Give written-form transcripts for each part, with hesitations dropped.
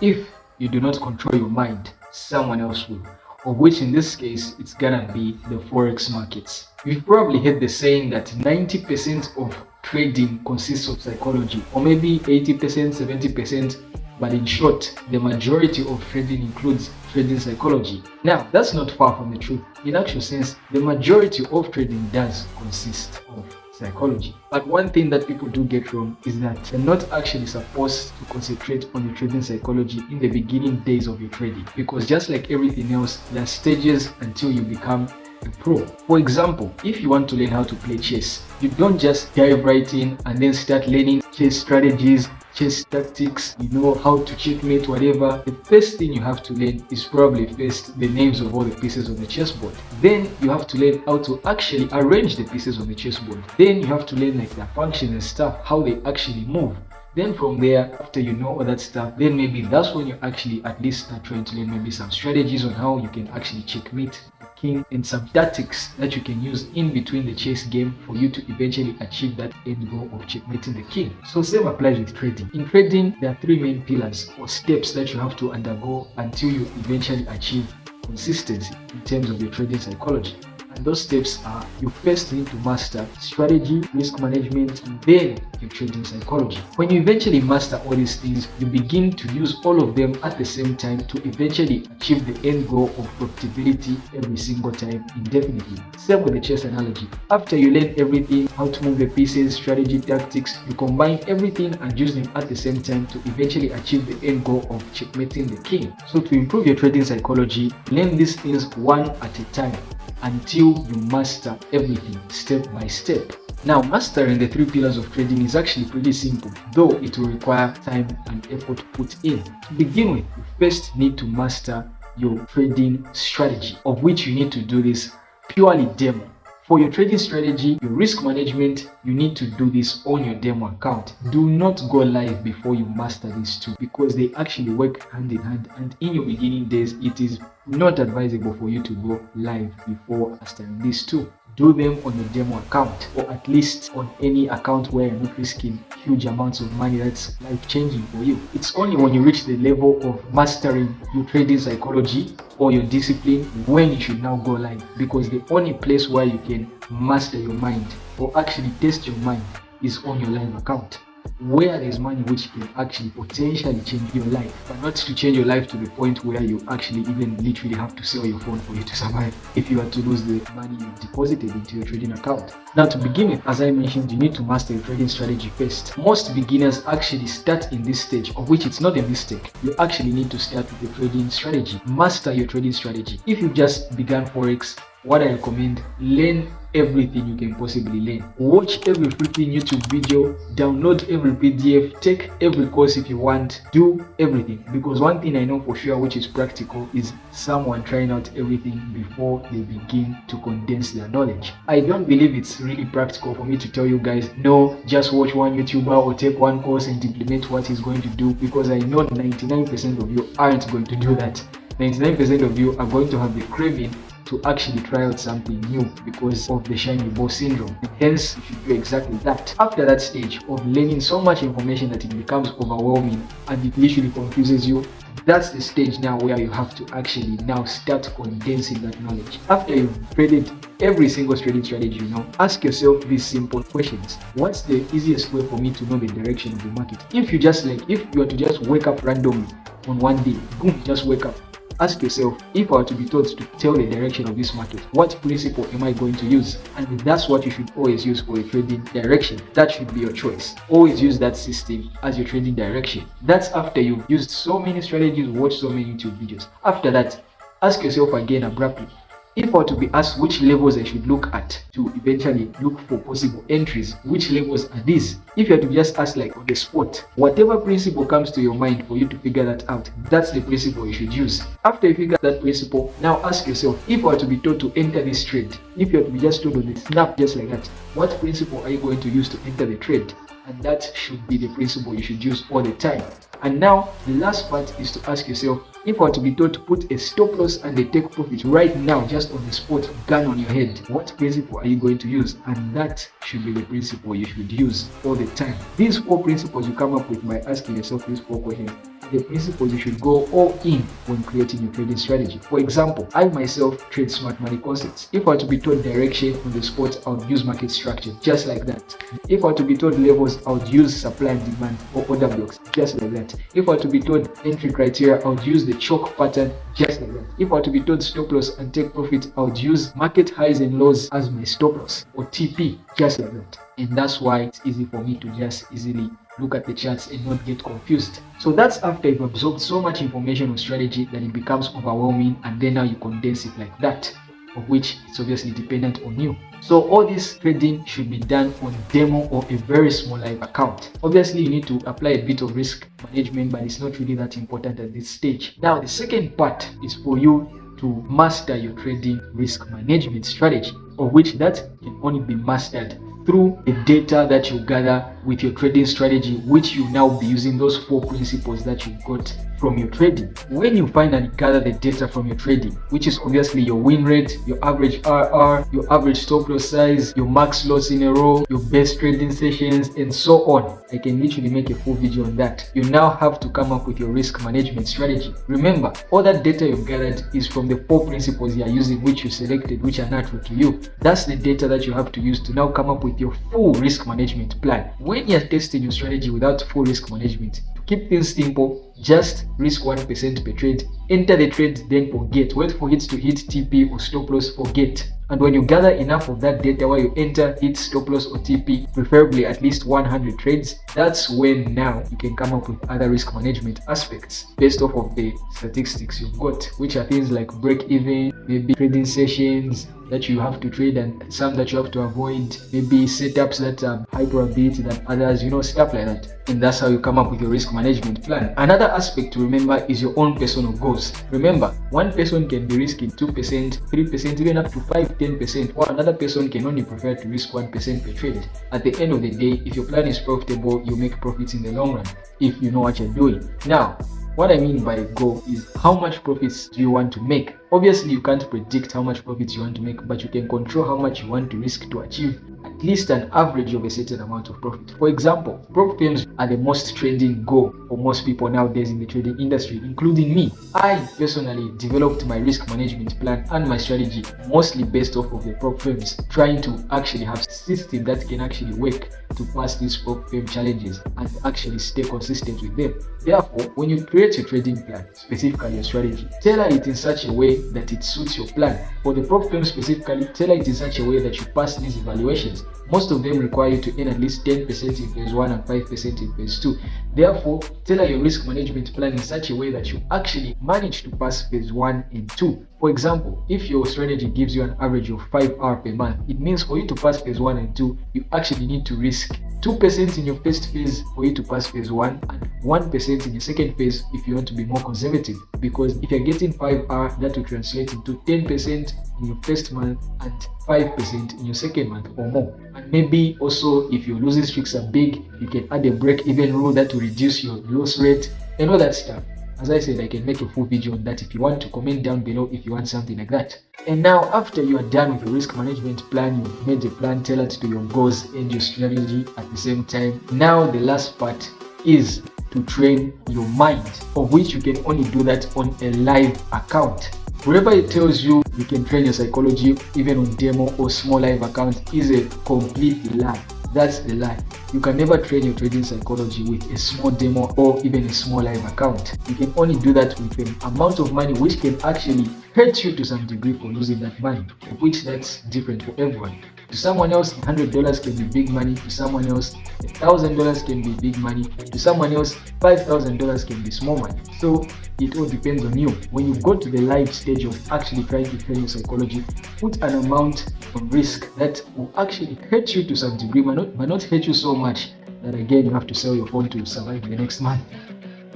If you do not control your mind, someone else will, of which in this case, it's gonna be the forex markets. You've probably heard the saying that 90% of trading consists of psychology, or maybe 80%, 70%, but in short, the majority of trading includes trading psychology. Now, that's not far from the truth. In actual sense, the majority of trading does consist of psychology. But one thing that people do get wrong is that you're not actually supposed to concentrate on your trading psychology in the beginning days of your trading, because just like everything else, there are stages until you become a pro. For example, if you want to learn how to play chess, you don't just dive right in and then start learning chess strategies, chess tactics, how to checkmate, whatever. The first thing you have to learn is probably first the names of all the pieces on the chessboard. Then you have to learn how to actually arrange the pieces on the chessboard. Then you have to learn like their functions and stuff, how they actually move. Then from there, after you know all that stuff, then maybe that's when you actually at least start trying to learn maybe some strategies on how you can actually checkmate the king and some tactics that you can use in between the chess game for you to eventually achieve that end goal of checkmating the king. So same applies with trading. In trading, there are three main pillars or steps that you have to undergo until you eventually achieve consistency in terms of your trading psychology. And those steps are: you first need to master strategy, risk management, and then your trading psychology. When you eventually master all these things, you begin to use all of them at the same time to eventually achieve the end goal of profitability every single time indefinitely. Same with the chess analogy. After you learn everything, how to move the pieces, strategy, tactics, you combine everything and use them at the same time to eventually achieve the end goal of checkmating the king. So to improve your trading psychology, learn these things one at a time until you master everything step by step. Now, mastering the three pillars of trading is actually pretty simple, though it will require time and effort put in. To begin with, you first need to master your trading strategy, of which you need to do this purely demo. For your trading strategy, your risk management, you need to do this on your demo account. Do not go live before you master these two, because they actually work hand in hand, and in your beginning days, it is not advisable for you to go live before mastering these two. Do them on your demo account, or at least on any account where you're not risking huge amounts of money that's life-changing for you. It's only when you reach the level of mastering your trading psychology or your discipline when you should now go live, because the only place where you can master your mind or actually test your mind is on your live account, where there's money which can actually potentially change your life, but not to change your life to the point where you actually even literally have to sell your phone for you to survive if you are to lose the money you deposited into your trading account. Now, to begin with, as I mentioned, you need to master your trading strategy first. Most beginners actually start in this stage, of which it's not a mistake. You actually need to start with your trading strategy. Master your trading strategy. If you've just begun forex, what I recommend: learn everything you can possibly learn. Watch every freaking YouTube video, download every PDF, take every course if you want, do everything. Because one thing I know for sure, which is practical, is someone trying out everything before they begin to condense their knowledge. I don't believe it's really practical for me to tell you guys, no, just watch one YouTuber or take one course and implement what he's going to do, because I know 99% of you aren't going to do that. 99% of you are going to have the craving to actually try out something new because of the shiny ball syndrome, and hence you should do exactly that. After that stage of learning so much information that it becomes overwhelming and it literally confuses you, that's the stage now where you have to actually now start condensing that knowledge. After you've traded every single trading strategy, ask yourself these simple questions. What's the easiest way for me to know the direction of the market? If you were to just wake up randomly on one day, boom, just wake up. Ask yourself, if I were to be told to tell the direction of this market, what principle am I going to use? And that's what you should always use for your trading direction. That should be your choice. Always use that system as your trading direction. That's after you've used so many strategies, watched so many YouTube videos. After that, ask yourself again abruptly, if I were to be asked which levels I should look at to eventually look for possible entries, which levels are these? If you are to just ask like on the spot, whatever principle comes to your mind for you to figure that out, that's the principle you should use. After you figure that principle, now ask yourself, if I were to be told to enter this trade, if you are to be just told on the snap just like that, what principle are you going to use to enter the trade? And that should be the principle you should use all the time. And now the last part is to ask yourself, If I were to be told to put a stop loss and a take profit right now, just on the spot, gun on your head, what principle are you going to use? And that should be the principle you should use all the time. These 4 principles you come up with by asking yourself these 4 questions, the principles you should go all in when creating your trading strategy. For example, I myself trade smart money concepts. If I were to be told direction on the spot, I would use market structure, just like that. If I were to be told levels, I would use supply and demand or order blocks, just like that. If I were to be told entry criteria, I would use the chalk pattern, just like that. If I were to be told stop loss and take profit, I would use market highs and lows as my stop loss, or TP, just like that. And that's why it's easy for me to just easily look at the charts and not get confused. So that's after you've absorbed so much information on strategy that it becomes overwhelming, and then now you condense it like that, of which it's obviously dependent on you. So all this trading should be done on demo or a very small live account. Obviously you need to apply a bit of risk management, but it's not really that important at this stage. Now the second part is for you to master your trading risk management strategy, of which that can only be mastered through the data that you gather with your trading strategy, which you now be using those 4 principles that you got from your trading. When you finally gather the data from your trading, which is obviously your win rate, your average RR, your average stop loss size, your max loss in a row, your best trading sessions, and so on, I can literally make a full video on that. You now have to come up with your risk management strategy. Remember, all that data you've gathered is from the 4 principles you are using, which you selected, which are natural to you. That's the data that you have to use to now come up with your full risk management plan. When you're testing your strategy without full risk management, to keep things simple, just risk 1% per trade, enter the trade, then forget. Wait for it to hit TP or stop loss, forget. And when you gather enough of that data where you enter, hit stop loss or TP, preferably at least 100 trades, that's when now you can come up with other risk management aspects based off of the statistics you've got, which are things like break even, maybe trading sessions that you have to trade and some that you have to avoid, maybe setups that are high probability than others, stuff like that. And that's how you come up with your risk management plan. Another aspect to remember is your own personal goals. Remember, one person can be risking 2%, 3%, even up to 5-10%, while another person can only prefer to risk 1% per trade. At the end of the day, if your plan is profitable, you make profits in the long run if you know what you're doing. Now, what I mean by goal is how much profits do you want to make? Obviously, you can't predict how much profits you want to make, but you can control how much you want to risk to achieve at least an average of a certain amount of profit. For example, prop firms are the most trending goal for most people nowadays in the trading industry, including me. I personally developed my risk management plan and my strategy mostly based off of the prop firms, trying to actually have a system that can actually work to pass these prop firm challenges and actually stay consistent with them. Therefore, when you create your trading plan, specifically your strategy, tailor it in such a way that it suits your plan. For the prop firm specifically, tailor it in such a way that you pass these evaluations. Most of them require you to earn at least 10% in phase 1 and 5% in phase 2. Therefore, tailor your risk management plan in such a way that you actually manage to pass phase 1 and 2. For example, if your strategy gives you an average of 5 hours per month, it means for you to pass phase 1 and 2, you actually need to risk 2% in your first phase for you to pass phase 1 and 1% in your second phase if you want to be more conservative. Because if you're getting 5 hours, that will translate into 10% in your first month and 5% in your second month or more. And maybe also if your losing streaks are big, you can add a break-even rule that will reduce your loss rate and all that stuff. As I said, I can make a full video on that if you want to. Comment down below if you want something like that. And now, after you are done with your risk management plan, you've made a plan tailored to your goals and your strategy at the same time. Now the last part is to train your mind, of which you can only do that on a live account. Wherever it tells you you can train your psychology even on demo or small live account is a complete lie. That's the lie. You can never train your trading psychology with a small demo or even a small live account. You can only do that with an amount of money which can actually hurt you to some degree for losing that money, which that's different for everyone. To someone else, $100 can be big money. To someone else, $1,000 can be big money. To someone else, $5,000 can be small money. So it all depends on you. When you go to the live stage of actually trying to train your psychology, put an amount of risk that will actually hurt you to some degree, but not hurt you so much that again you have to sell your phone to survive the next month.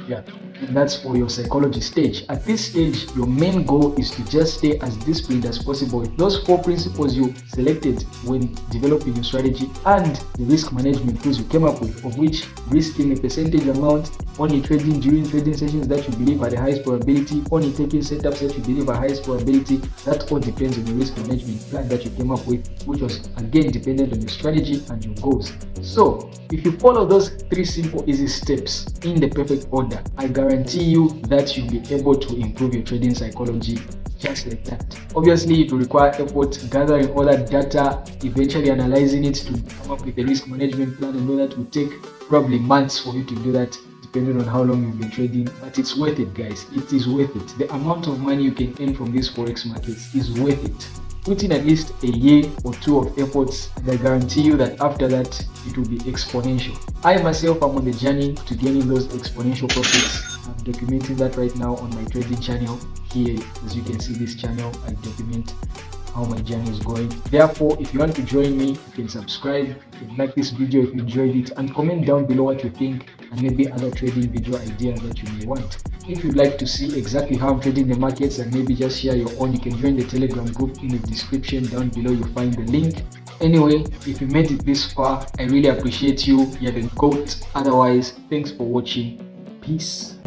Yeah. and that's for your psychology stage. At this stage, your main goal is to just stay as disciplined as possible with those 4 principles you selected when developing your strategy and the risk management tools you came up with, of which risking a percentage amount, only trading during trading sessions that you believe are the highest probability, only taking setups that you believe are highest probability. That all depends on the risk management plan that you came up with, which was again dependent on your strategy and your goals. So if you follow those 3 simple easy steps in the perfect order, I guarantee you that you'll be able to improve your trading psychology just like that. Obviously, it will require effort gathering all that data, eventually analyzing it to come up with a risk management plan, and all that will take probably months for you to do that, depending on how long you've been trading. But it's worth it, guys. It is worth it. The amount of money you can earn from these forex markets is worth it. Put in at least a year or 2 of efforts, and I guarantee you that after that it will be exponential. I myself am on the journey to gaining those exponential profits. I'm documenting that right now on my trading channel. Here, as you can see, this channel, I document how my journey is going. Therefore, if you want to join me, you can subscribe, you can like this video if you enjoyed it, and comment down below what you think and maybe other trading video ideas that you may want. If you'd like to see exactly how I'm trading the markets and maybe just share your own, you can join the Telegram group in the description down below. You'll find the link. Anyway, if you made it this far, I really appreciate you. You're the GOAT. Otherwise, thanks for watching. Peace.